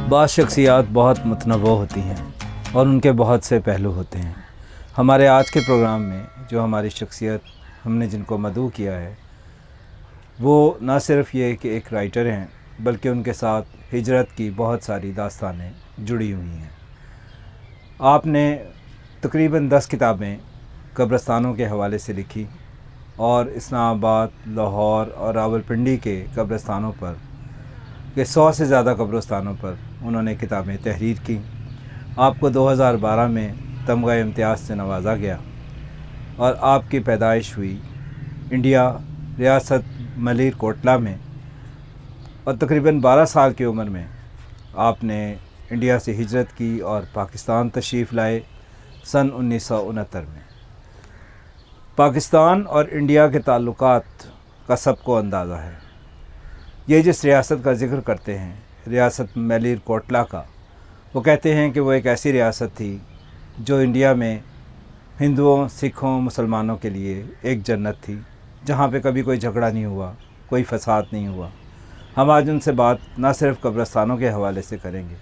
بعض شخصیات بہت متنوع ہوتی ہیں اور ان کے بہت سے پہلو ہوتے ہیں۔ ہمارے آج کے پروگرام میں جو ہماری شخصیت ہم نے جن کو مدعو کیا ہے وہ نہ صرف یہ کہ ایک رائٹر ہیں بلکہ ان کے ساتھ ہجرت کی بہت ساری داستانیں جڑی ہوئی ہیں۔ آپ نے تقریباً 10 کتابیں قبرستانوں کے حوالے سے لکھی اور اسلام آباد، لاہور اور راولپنڈی کے قبرستانوں پر کہ 100 سے زیادہ قبرستانوں پر انہوں نے کتابیں تحریر کی۔ آپ کو 2012 میں تمغہ امتیاز سے نوازا گیا اور آپ کی پیدائش ہوئی انڈیا، ریاست ملیر کوٹلہ میں، اور تقریباً 12 سال کی عمر میں آپ نے انڈیا سے ہجرت کی اور پاکستان تشریف لائے سن 1969 میں۔ پاکستان اور انڈیا کے تعلقات کا سب کو اندازہ ہے۔ یہ جس ریاست کا ذکر کرتے ہیں، ریاست ملیر کوٹلہ کا، وہ کہتے ہیں کہ وہ ایک ایسی ریاست تھی جو انڈیا میں ہندوؤں، سکھوں، مسلمانوں کے لیے ایک جنت تھی، جہاں پہ کبھی کوئی جھگڑا نہیں ہوا، کوئی فساد نہیں ہوا۔ ہم آج ان سے بات نہ صرف قبرستانوں کے حوالے سے کریں گے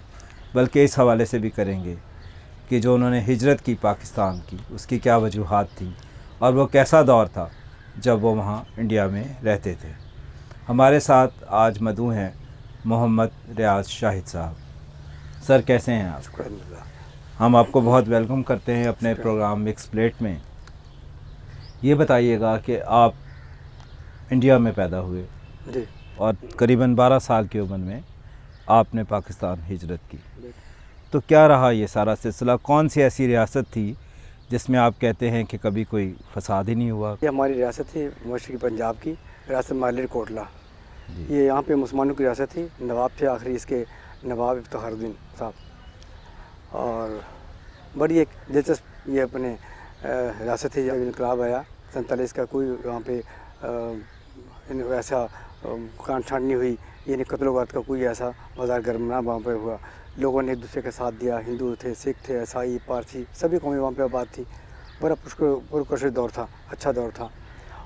بلکہ اس حوالے سے بھی کریں گے کہ جو انہوں نے ہجرت کی پاکستان کی، اس کی کیا وجوہات تھیں اور وہ کیسا دور تھا جب وہ وہاں انڈیا میں رہتے تھے۔ ہمارے ساتھ آج مدعو ہیں محمد ریاض شاہد صاحب۔ سر کیسے ہیں آپ؟ شکر اللہ۔ ہم آپ کو بہت ویلکم کرتے ہیں اپنے پروگرام مکس پلیٹ میں۔ یہ بتائیے گا کہ آپ انڈیا میں پیدا ہوئے جی، اور قریباً 12 سال کی عمر میں آپ نے پاکستان ہجرت کی، تو کیا رہا یہ سارا سلسلہ؟ کون سی ایسی ریاست تھی جس میں آپ کہتے ہیں کہ کبھی کوئی فساد ہی نہیں ہوا؟ یہ ہماری ریاست تھی مشرقی پنجاب کی ریاست ملیر کوٹلہ۔ یہ یہاں پہ مسلمانوں کی ریاست تھی، نواب تھے آخری اس کے نواب افتخار الدین صاحب، اور بڑی ایک دلچسپ یہ اپنے ریاست تھی۔ جب انقلاب آیا 47 کا، کوئی وہاں پہ ایسا کانٹ چھانٹ نہیں ہوئی، یعنی قتل و غارت کا کوئی ایسا بازار گرم نہ وہاں پہ ہوا۔ لوگوں نے ایک دوسرے کا ساتھ دیا، ہندو تھے، سکھ تھے، عیسائی، پارسی، سبھی قومیں وہاں پہ آباد تھی۔ بڑا پرکشش دور تھا، اچھا دور تھا۔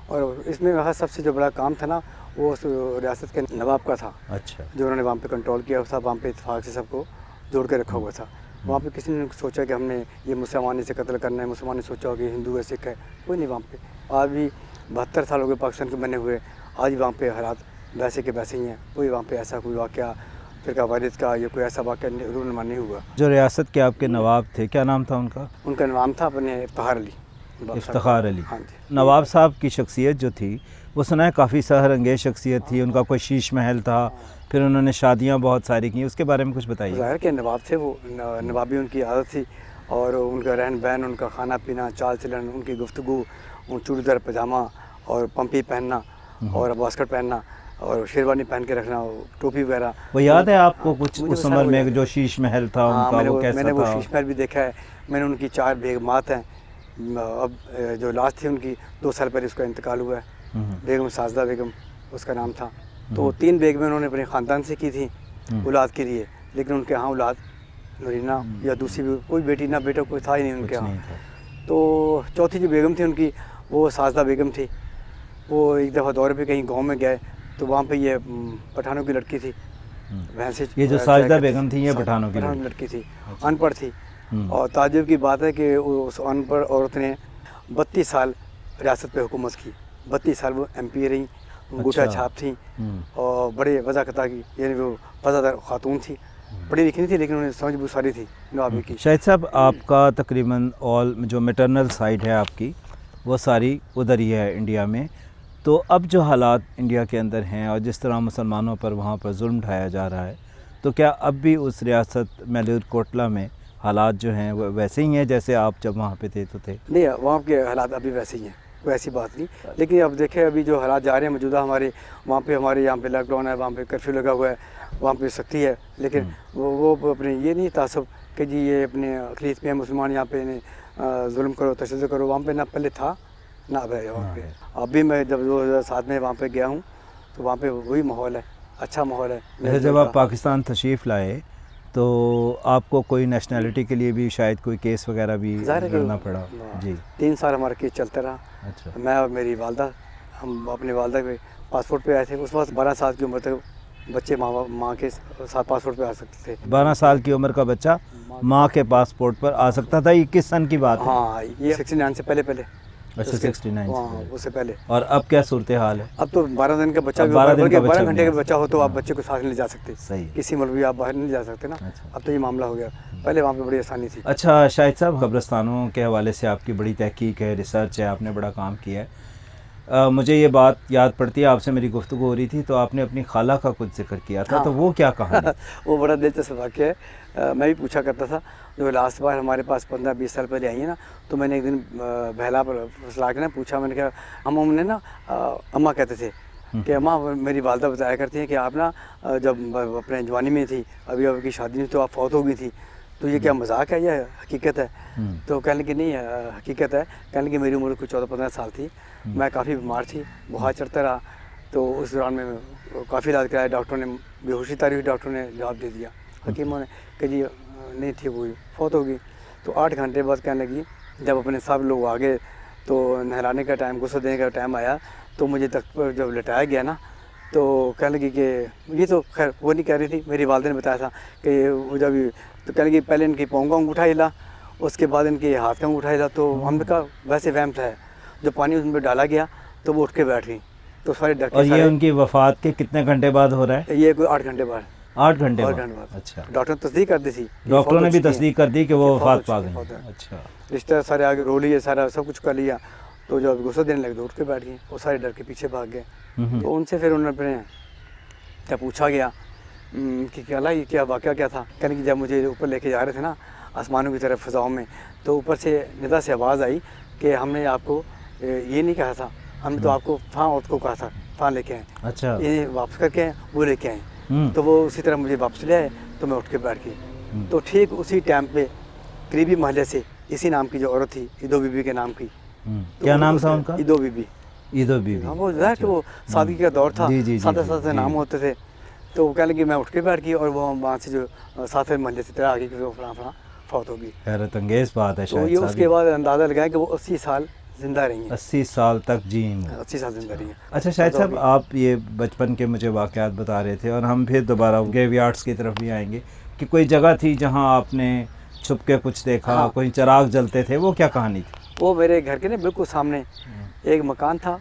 اور اس میں وہاں سب سے جو بڑا کام تھا نا، وہ اس ریاست کے نواب کا تھا۔ اچھا، جو انہوں نے وہاں پہ کنٹرول کیا تھا، وہاں پہ اتفاق سے سب کو جوڑ کے رکھا ہوا تھا۔ وہاں پہ کسی نے سوچا کہ ہم نے یہ مسلمانی سے قتل کرنا ہے، مسلمان نے سوچا ہو کہ ہندو ہے، سکھ ہے، کوئی نہیں وہاں پہ۔ آج بھی 72 سال ہو گئے پاکستان کے بنے ہوئے، آج بھی وہاں پہ حالات ویسے کے ویسے ہی ہیں۔ کوئی وہاں پہ ایسا کوئی واقعہ فرقہ واریت کا یا کوئی ایسا واقعہ رونما نہیں ہوا۔ جو ریاست کے آپ کے نواب تھے، کیا نام تھا ان کا؟ ان کا نام تھا اپنے افتخار علی۔ افتخار علی۔ ہاں جی۔ نواب صاحب کی شخصیت جو تھی وہ سنا ہے کافی سحر انگیز شخصیت تھی، ان کا کوئی شیش محل تھا، پھر انہوں نے شادیاں بہت ساری کی، اس کے بارے میں کچھ بتائیے۔ ظاہر کہ نواب تھے، وہ نوابی ان کی عادت تھی، اور ان کا رہن بہن، ان کا کھانا پینا، چال چلن، ان کی گفتگو، چوڑی دار پاجامہ اور پمپی پہننا اور باسکٹ پہننا اور شیروانی پہن کے رکھنا، ٹوپی وغیرہ۔ وہ یاد ہے آپ کو کچھ اس عمر میں جو شیش محل تھا ان کا، وہ کیسا تھا؟ میں نے وہ شیش محل بھی دیکھا ہے، میں نے ان کی 4 بیگمات ہیں۔ اب جو لاسٹ تھی ان کی 2 سال پہلے اس کا انتقال ہوا ہے، بیگم ساجدہ بیگم اس کا نام تھا۔ تو 3 بیگمیں انہوں نے اپنے خاندان سے کی تھیں اولاد کے لیے، لیکن ان کے ہاں اولاد نورینہ یا دوسری بھی کوئی بیٹی نہ بیٹا کوئی تھا ہی نہیں ان کے ہاں۔ تو چوتھی جو بیگم تھی ان کی، وہ ساجدہ بیگم تھی۔ وہ ایک دفعہ دورے پہ کہیں گاؤں میں گئے تو وہاں پہ یہ پٹھانوں کی لڑکی تھی، یہ جو ساجدہ بیگم تھی یہ پٹھانوں کی لڑکی تھی، ان پڑھ تھی۔ اور تعجب کی بات ہے کہ اس ان پڑھ عورت نے 32 سال ریاست پہ حکومت کی، 32 سال وہ ایم پی رہیں، انگوٹھا چھاپ تھیں، اور بڑے وضاقتہ کی، یعنی وہ وضاحت خاتون تھی، پڑھی لکھی نہیں تھی لیکن انہیں سمجھ بوجھ ساری تھی نوابی کی۔ شاہد صاحب، آپ کا تقریباً جو میٹرنل سائڈ ہے آپ کی، وہ ساری ادھر ہی ہے انڈیا میں۔ تو اب جو حالات انڈیا کے اندر ہیں اور جس طرح مسلمانوں پر وہاں پر ظلم ڈھایا جا رہا ہے، تو کیا اب بھی اس ریاست ملیر کوٹلہ میں حالات جو ہیں وہ ویسے ہی ہیں جیسے آپ جب وہاں پہ تھے تو تھے؟ نہیں، وہاں کے حالات ابھی ویسے ہی ہیں، کوئی ایسی بات نہیں۔ لیکن اب دیکھیں ابھی جو حالات جا رہے ہیں موجودہ، ہمارے وہاں پہ یہاں پہ لاک ڈاؤن ہے، وہاں پہ کرفیو لگا ہوا ہے، وہاں پہ سختی ہے، لیکن وہ اپنے یہ نہیں تعصب کہ جی یہ اپنے اقلیت میں مسلمان یہاں پہ ظلم کرو، تشدد کرو۔ وہاں پہ نہ پہلے تھا نہ اب ہے وہاں پہ۔ اب بھی میں جب 2007 میں وہاں پہ گیا ہوں تو وہاں پہ وہی ماحول ہے، اچھا ماحول ہے۔ جب آپ پاکستان تشریف لائے تو آپ کو کوئی نیشنلٹی کے لیے بھی شاید کوئی کیس وغیرہ بھی لڑنا پڑا؟ جی، 3 سال ہمارا کیس چلتا رہا۔ اچھا، میں اور میری والدہ، ہم اپنے والدہ کے پاسپورٹ پہ آئے تھے۔ اس وقت 12 سال کی عمر تک बच्चे माँ के साथ पासपोर्ट पे आ सकते थे। 12 साल की उम्र का बच्चा माँ के पासपोर्ट पर आ सकता था। ये किस सन की बात है? हाँ, ये 69 से पहले अच्छा, उसके- 69 से हाँ, पहले। उससे पहले। और अब क्या सूरत हाल है? अब तो 12 दिन का बच्चा, अब 12 दिन का 12 बच्चा घंटे का भी बच्चा हो तो आप हाँ। बच्चे को साथ नहीं ले जा सकते, सही है। किसी मुल्क भी आप बाहर नहीं जा सकते ना। अच्छा। अब तो ये मामला हो गया, पहले वहाँ पे बड़ी आसानी थी। अच्छा शाहिद साहब, कब्रिस्तानों के हवाले से आपकी बड़ी तहकीक है, रिसर्च है, आपने बड़ा काम किया है। मुझे ये बात याद पड़ती है, आपसे मेरी गुफ्तगू हो रही थी तो आपने अपनी खाला का कुछ जिक्र किया था। हाँ। तो वो क्या कहानी? वो बड़ा दिलचस्प वाक़या है। मैं भी पूछा करता था, जो लास्ट बार हमारे पास 15-20 साल पहले आई है ना, तो मैंने एक दिन बहला पर फुसला के ना पूछा, मैंने कहा हम उन्हें ना अम्मा कहते थे कि अम्मा, मेरी वालदा बताया करती हैं कि आप ना जब अपने जवानी में थी, अभी आपकी शादी में, तो आप फौत हो गई थी, तो ये क्या मजाक है या हकीकत है? तो कहने लगी नहीं, हकीकत है। कहने लगी मेरी उम्र कुछ 14-15 साल थी, मैं काफ़ी बीमार थी, बुखार चढ़ता रहा, तो उस दौरान में काफ़ी इलाज कराया, डॉक्टरों ने बेहोशी तारी हुई, डॉक्टरों ने जवाब दे दिया, हकीमों ने कि जी नहीं ठीक हुई, फौत हो गई। तो 8 घंटे बाद कहने लगी, जब अपने सब लोग आ गए तो नहलाने का टाइम, गुस्ल देने का टाइम आया, तो मुझे तख्त पर जब लिटाया गया ना, तो कहने लगी कि ये तो खैर वो नहीं कह रही थी, मेरी वालदा ने बताया था कि वो जब, तो कहने लगी पहले इनकी पाँव का अंगूठा हिला, उसके बाद इनके हाथ का अंगूठा हिला, तो हमने कहा वैसे वहम था, जो पानी उसमें डाला गया तो वो उठ के बैठ गई, तो सारे डर के। और ये उनकी वफ़ात के कितने घंटे बाद हो रहा है? ये कोई 8 घंटे बाद। 8 घंटे 8 बाद। घंटे बाद। अच्छा, डॉक्टर ने तस्दीक कर दी थी, डॉक्टरों ने भी तस्दीक कर दी कि वो वफ़ात पा फौत गई। है। अच्छा, रिश्तेदार सारे आगे रो लिए, सारा सब कुछ कर लिया, तो जब गुस्सा देने लगे तो उठ के बैठ गई, वो सारे डर के पीछे भाग गए। तो उनसे फिर उन्होंने अपने जब पूछा गया कि क्या ये क्या वाक़या क्या था, कहने की जब मुझे ऊपर लेके जा रहे थे ना आसमानों की तरफ फ़िज़ाओं में, तो ऊपर से निदा से आवाज़ आई कि हमने आपको ये नहीं कहा था, हमने तो आपको फ़ां औरत को कहा था, फ़ां लेके आए, अच्छा। ये वापस करके आए, वो लेके आए। तो वो उसी तरह मुझे वापस ले आए, तो मैं उठ के बैठ गई। तो ठीक उसी टाइम पे करीबी महल्ले से इसी नाम की जो औरत थी, ईदो बीबी के नाम की, तो क्या नाम था उनका? ईदो बीबी। ईदो बीबी। हाँ, वो ज़ाहिर कि वो सादगी का दौर था, जी, जी, जी, सादे जी, सादे जी। नाम होते थे। तो वो कहने लगी मैं उठ के बैठ गई, और वो वहाँ से जो साथ महल्ले से तरह आ गई कि वो फलां फौत हो गई। हैरत अंगेज़ बात है तो शाहिद ये साहब। उसके बाद अंदाज़ा लगाया कि वो 80 साल जिंदा रही हैं, 80 साल तक जी हूँ। 80 साल जिंदा रही हैं। अच्छा शाहिद साहब, आप ये बचपन के मुझे वाक़यात बता रहे थे, और हम फिर दोबारा ग्रेवयार्ड्स की तरफ भी आएंगे कि कोई जगह थी जहाँ आपने छुप के कुछ देखा, हाँ। कोई चिराग जलते थे, वो क्या कहानी थी? वो मेरे घर के ना बिल्कुल सामने एक मकान था,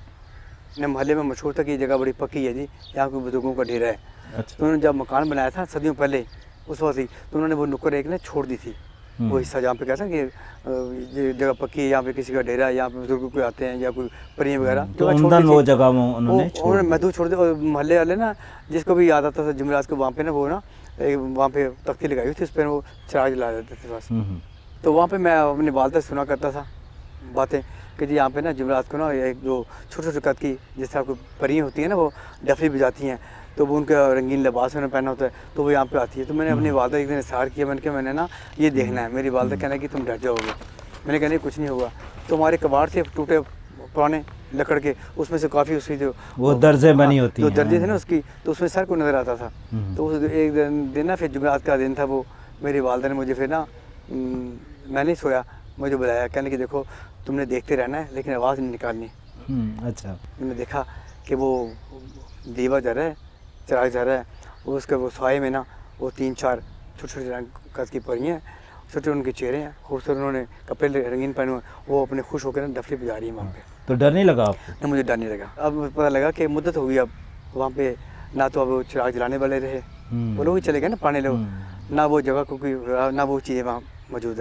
अपने मोहल्ले में मशहूर था कि ये जगह बड़ी पक्की है जी, यहाँ कोई बुजुर्गों का डेरा है। अच्छा। तो उन्होंने जब मकान बनाया था सदियों पहले, उस वक्त ही, तो उन्होंने वो नुक्कड़ एक ने छोड़ दी थी, वो हिस्सा जहाँ पे कहते हैं कि ये जगह पक्की है, यहाँ पे किसी का डेरा है, यहाँ पे बुजुर्ग कोई आते हैं या कोई परियां वगैरह, तो उमदन वो जगह उन्होंने उन्होंने महदूद छोड़ दी। और मोहल्ले वाले ना, जिसको भी याद आता था जुमेरात को, वहाँ पे ना वो ना वहाँ पे तख्ती लगाई हुई थी, उस पर वो चिराग जला देते थे बस। तो वहाँ पे मैं अपनी वालदा से सुना करता था बातें कि जी यहाँ पे ना जुमेरात को ना एक जो छोटे छोटे कद की जिस तरह कोई परियां होती हैं ना, वो डफली बजाती हैं, तो वो उनका रंगीन लिबास उन्होंने पहना होता है, तो वो यहाँ पे आती है। तो मैंने अपनी वालदा एक दिन इशार किया, मैंने कहा मैंने ना ये देखना है। मेरी वालदा कहना कि तुम डर जाओगे। मैंने कहा नहीं कुछ नहीं होगा। तो हमारे कबाड़ थे टूटे पुराने लकड़ के, उसमें से काफ़ी उसकी जो वो दर्जे बनी होती जो हैं, दर्जे थे ना उसकी, तो उसमें सर को नज़र आता था। तो उस एक दिन ना फिर जुमेरात का दिन था, वो मेरी वालदा ने मुझे फिर ना, मैं नहीं सोया, मुझे बुलाया, कहने कि देखो तुमने देखते रहना है लेकिन आवाज़ नहीं निकालनी। अच्छा। मैंने देखा कि वो दीवा जा रहा है, चिराग जा रहा है, वो उसके वो साए में ना वो 3-4 छोटे छोटे कद की परियां हैं, छोटे उनके चेहरे हैं, खूबसूरत, उन्होंने कपड़े रंगीन पहने हुए, वो अपने खुश होकर ना डफली बजा रही है वहाँ पे। तो डर नहीं लगा आपको? ना मुझे डर नहीं लगा। अब पता लगा कि मुद्दत हो गई, अब वहाँ पे ना तो अब वो चिराग जलाने वाले रहे, वो लोग ही चले गए ना पुराने लोग, ना वो जगह को कोई, ना वो चीज़ें वहाँ मौजूद है।